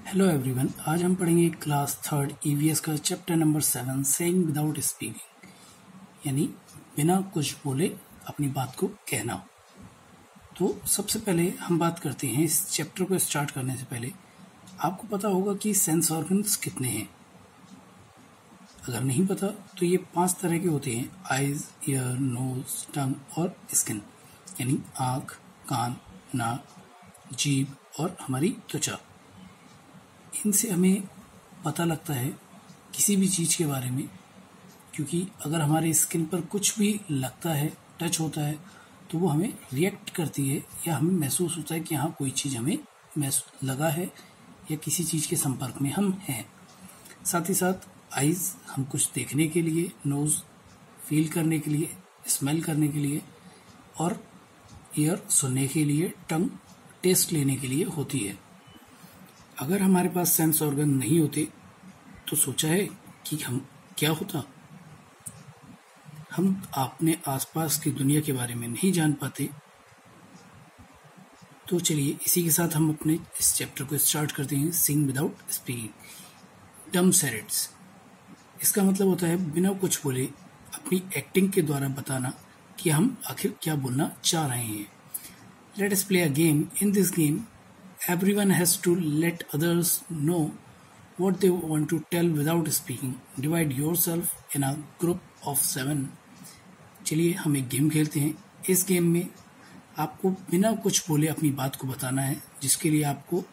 Hello everyone, आज हम पढ़ेंगे क्लास थर्ड ईवीएस का chapter number 7 saying without speaking, यानी बिना कुछ बोले अपनी बात को कहना। तो सबसे पहले हम बात करते हैं इस चैप्टर को स्टार्ट करने से पहले आपको पता होगा कि सेंस ऑर्गन्स कितने हैं। अगर नहीं पता तो ये 5 तरह के होते हैं: आइज, ईयर, नोज, टंग और स्किन, यानी आँख, कान, नाक, जीभ और हमारी त्वचा। इनसे हमें पता लगता है किसी भी चीज़ के बारे में, क्योंकि अगर हमारे स्किन पर कुछ भी लगता है, टच होता है, तो वो हमें रिएक्ट करती है या हमें महसूस होता है कि हाँ कोई चीज़ हमें लगा है या किसी चीज़ के संपर्क में हम हैं। साथ ही साथ आइज़ हम कुछ देखने के लिए, नोज़ फील करने के लिए, स्मेल करने के लिए और ईयर सुनने के लिए, टंग टेस्ट लेने के लिए होती है। अगर हमारे पास सेंस ऑर्गन नहीं होते तो सोचा है कि हम क्या होता। हम अपने आसपास की दुनिया के बारे में नहीं जान पाते। तो चलिए इसी के साथ हम अपने इस चैप्टर को स्टार्ट करते हैं। सिंग विदाउट स्पीकिंग, डम सेरेट्स। इसका मतलब होता है बिना कुछ बोले अपनी एक्टिंग के द्वारा बताना कि हम आखिर क्या बोलना चाह रहे हैं। Let us play a game. In this game everyone has to let others know what they want to tell without speaking. Divide yourself in a group of 7. चलिए हम एक गेम खेलते हैं। इस गेम में आपको बिना कुछ बोले अपनी बात को बताना है, जिसके लिए आपको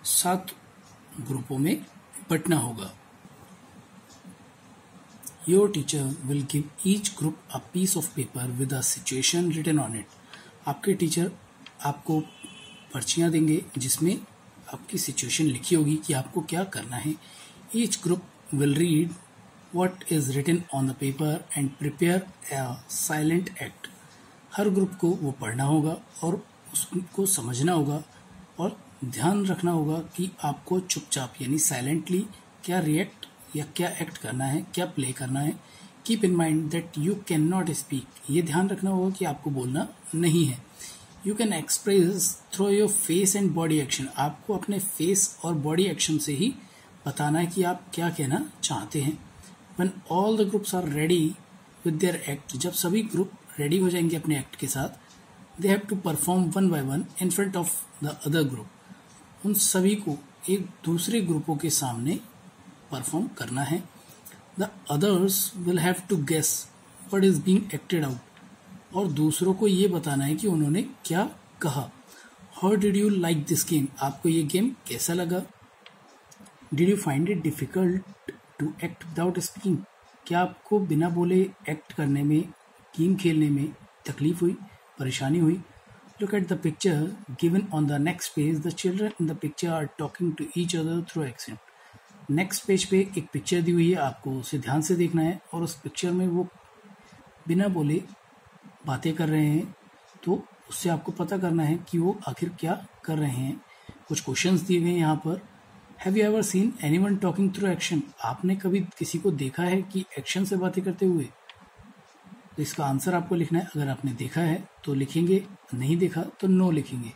7 ग्रुपों में बंटना होगा। Your teacher will give each group a piece of paper with a situation written on it. आपके टीचर आपको पर्चियाँ देंगे जिसमें आपकी सिचुएशन लिखी होगी कि आपको क्या करना है। Each group will read what is written on the paper and prepare a silent act. हर ग्रुप को वो पढ़ना होगा और उसको समझना होगा और ध्यान रखना होगा कि आपको चुपचाप यानी साइलेंटली क्या रिएक्ट या क्या एक्ट करना है, क्या प्ले करना है। Keep in mind that you can not speak. ये ध्यान रखना होगा कि आपको बोलना नहीं है। You can express through your face and body action. आपको अपने फेस और बॉडी एक्शन से ही बताना है कि आप क्या कहना चाहते हैं। When all the groups are ready with their act, जब सभी ग्रुप रेडी हो जाएंगे अपने एक्ट के साथ, they have to perform one by one in front of the other group. उन सभी को एक दूसरे ग्रुपों के सामने परफॉर्म करना है। The others will have to guess what is being acted out. और दूसरों को ये बताना है कि उन्होंने क्या कहा। How did you like this game? आपको ये गेम कैसा लगा? Did you find it difficult to act without speaking? क्या आपको बिना बोले एक्ट करने में, गेम खेलने में तकलीफ हुई, परेशानी हुई? Look at the picture given on the next page. The children in the picture are talking to each other through action. Next page पे एक पिक्चर दी हुई है, आपको उसे ध्यान से देखना है और उस पिक्चर में वो बिना बोले बातें कर रहे हैं, तो उससे आपको पता करना है कि वो आखिर क्या कर रहे हैं। कुछ क्वेश्चंस दिए गए हैं यहाँ पर। Have you ever seen anyone talking through action? आपने कभी किसी को देखा है कि एक्शन से बातें करते हुए? तो इसका आंसर आपको लिखना है। अगर आपने देखा है तो लिखेंगे, नहीं देखा तो नो लिखेंगे।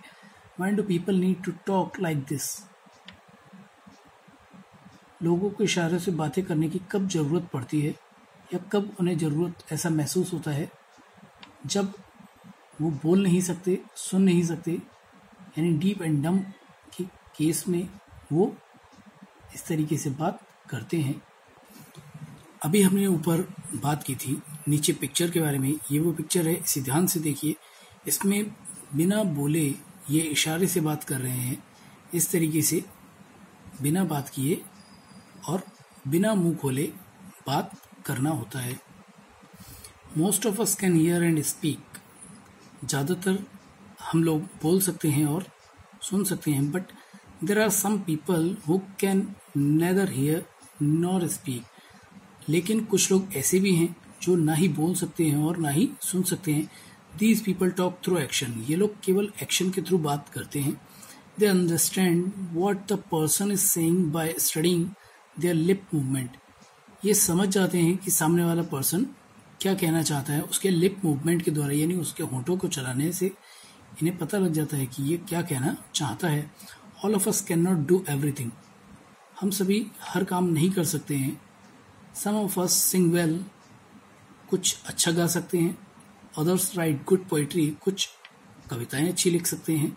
Why do people need to talk like this? लोगों को इशारे से बातें करने की कब जरूरत पड़ती है या कब उन्हें जरूरत ऐसा महसूस होता है? जब वो बोल नहीं सकते, सुन नहीं सकते, यानी डीप एंड डम के केस में वो इस तरीके से बात करते हैं। अभी हमने ऊपर बात की थी नीचे पिक्चर के बारे में। ये वो पिक्चर है, इसे ध्यान से देखिए। इसमें बिना बोले ये इशारे से बात कर रहे हैं, इस तरीके से बिना बात किए और बिना मुंह खोले बात करना होता है। Most of us can hear and speak. ज़्यादातर हम लोग बोल सकते हैं और सुन सकते हैं, but there are some people who can neither hear nor speak. लेकिन कुछ लोग ऐसे भी हैं जो ना ही बोल सकते हैं और ना ही सुन सकते हैं। These people talk through action. ये लोग केवल एक्शन के थ्रू बात करते हैं। They understand what the person is saying by studying their lip movement. ये समझ जाते हैं कि सामने वाला पर्सन क्या कहना चाहता है उसके लिप मूवमेंट के द्वारा, यानी उसके होंठों को चलाने से इन्हें पता लग जाता है कि ये क्या कहना चाहता है। All of us can not do everything, हम सभी हर काम नहीं कर सकते हैं। सम ऑफ अस सिंग वेल, कुछ अच्छा गा सकते हैं। अदर्स राइट गुड पोइट्री, कुछ कविताएं अच्छी लिख सकते हैं।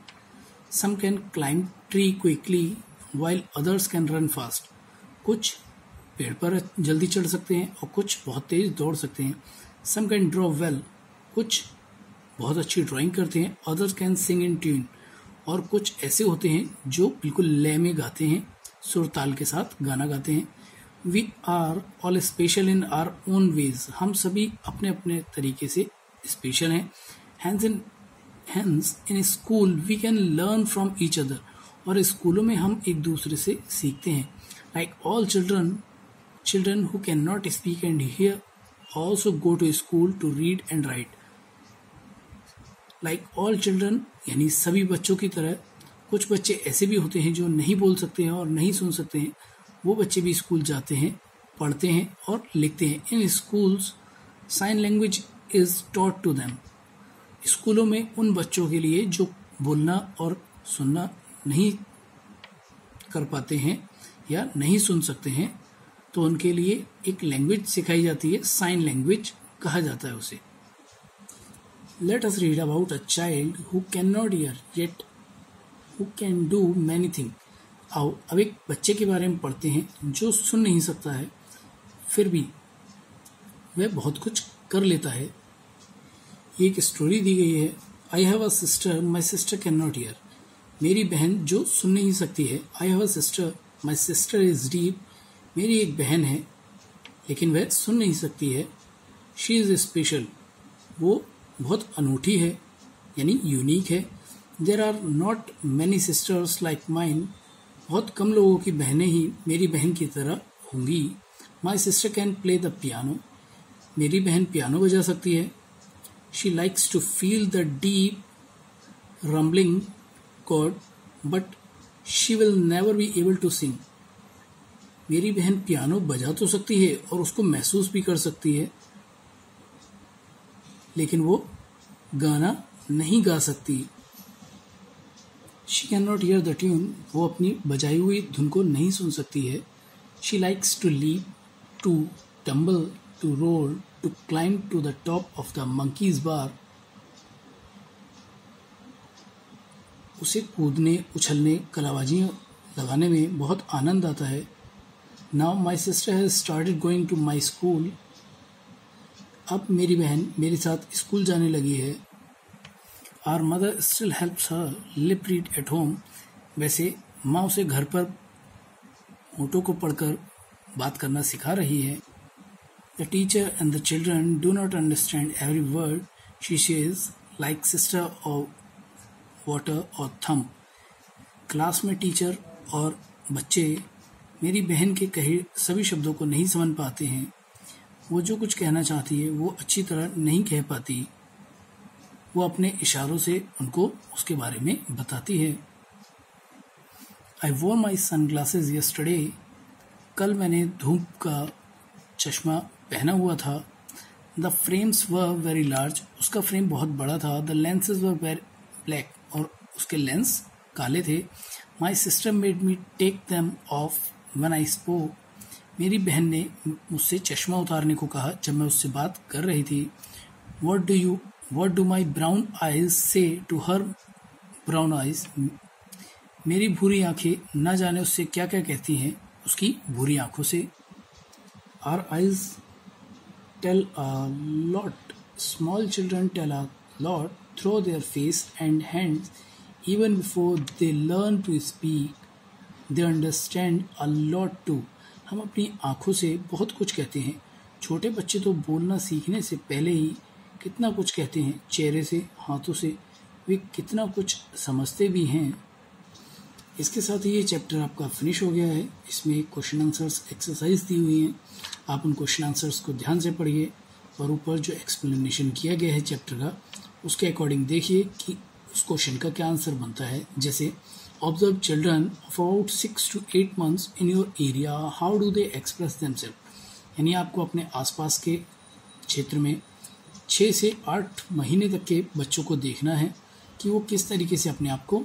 Some can climb tree quickly while others can run fast, कुछ पेड़ पर जल्दी चढ़ सकते हैं और कुछ बहुत तेज दौड़ सकते हैं। सम कैन ड्रॉ वेल, कुछ बहुत अच्छी ड्राइंग करते हैं। Others can sing in tune, और कुछ ऐसे होते हैं जो बिल्कुल लय में गाते हैं, सुर ताल के साथ गाना गाते हैं। We are all special in our own ways, हम सभी अपने अपने तरीके से स्पेशल हैं। Hence in school we can learn from each other, और स्कूलों में हम एक दूसरे से सीखते हैं। Like all children who can not speak and hear also go to school to read and write. Like all children यानी सभी बच्चों की तरह कुछ बच्चे ऐसे भी होते हैं जो नहीं बोल सकते हैं और नहीं सुन सकते हैं, वो बच्चे भी स्कूल जाते हैं, पढ़ते हैं और लिखते हैं। In schools sign language is taught to them, स्कूलों में उन बच्चों के लिए जो बोलना और सुनना नहीं कर पाते हैं या नहीं सुन सकते हैं, तो उनके लिए एक लैंग्वेज सिखाई जाती है, साइन लैंग्वेज कहा जाता है उसे। Let us read about a child who can not here yet who can do many thing. आओ अब एक बच्चे के बारे में पढ़ते हैं जो सुन नहीं सकता है, फिर भी वह बहुत कुछ कर लेता है। ये एक स्टोरी दी गई है। I have a sister, my sister can not here, मेरी बहन जो सुन नहीं सकती है। I have a sister, my sister is deep, मेरी एक बहन है लेकिन वह सुन नहीं सकती है। शी इज स्पेशल, वो बहुत अनूठी है यानी यूनिक है। There are not many sisters like mine, बहुत कम लोगों की बहनें ही मेरी बहन की तरह होंगी। My sister can play the piano, मेरी बहन पियानो बजा सकती है। She likes to feel the deep rumbling chord but she will never be able to sing, मेरी बहन पियानो बजा तो सकती है और उसको महसूस भी कर सकती है, लेकिन वो गाना नहीं गा सकती। She can not here the tune, वो अपनी बजाई हुई धुन को नहीं सुन सकती है। She likes to leap, to tumble, to roll, to climb to the top of the monkeys bar, उसे कूदने, उछलने, कलाबाजियां लगाने में बहुत आनंद आता है। Now my sister has started going to my school, अब मेरी बहन मेरे साथ स्कूल जाने लगी है। Our mother still helps her lip read at home, वैसे माँ उसे घर पर होठों को पढ़कर बात करना सिखा रही है। The teacher and the children do not understand every word she says, like sister और वाटर और थंब। क्लास में टीचर और बच्चे मेरी बहन के कहे सभी शब्दों को नहीं समझ पाते हैं, वो जो कुछ कहना चाहती है वो अच्छी तरह नहीं कह पाती, वो अपने इशारों से उनको उसके बारे में बताती है। आई वोर माई सनग्लासेस यस्टरडे, कल मैंने धूप का चश्मा पहना हुआ था। The frames were very large, उसका फ्रेम बहुत बड़ा था। The lenses were very black, और उसके लेंस काले थे। My sister made me take them off when I spoke, मेरी बहन ने मुझसे चश्मा उतारने को कहा जब मैं उससे बात कर रही थी। What do my brown eyes say to her brown eyes, मेरी भूरी आंखें ना जाने उससे क्या क्या कहती हैं उसकी भूरी आंखों से। Our eyes tell a lot, small children tell a lot through their face and hands, even before they learn to speak, they understand a lot too. हम अपनी आंखों से बहुत कुछ कहते हैं, छोटे बच्चे तो बोलना सीखने से पहले ही कितना कुछ कहते हैं, चेहरे से, हाथों से, वे कितना कुछ समझते भी हैं। इसके साथ ही ये चैप्टर आपका फिनिश हो गया है। इसमें क्वेश्चन आंसर्स एक्सरसाइज दी हुई हैं, आप उन क्वेश्चन आंसर्स को ध्यान से पढ़िए और ऊपर जो एक्सप्लेनेशन किया गया है चैप्टर का उसके अकॉर्डिंग देखिए कि उस क्वेश्चन का क्या आंसर बनता है। जैसे observe children of about 6 to 8 months in your area, how do they express themself, यानी आपको अपने आसपास के क्षेत्र में 6 से 8 महीने तक के बच्चों को देखना है कि वो किस तरीके से अपने आप को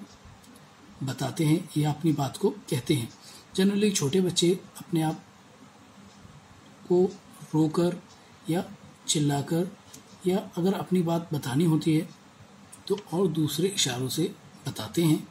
बताते हैं या अपनी बात को कहते हैं। जनरली छोटे बच्चे अपने आप को रोकर या चिल्लाकर या अगर अपनी बात बतानी होती है तो और दूसरे इशारों से बताते हैं।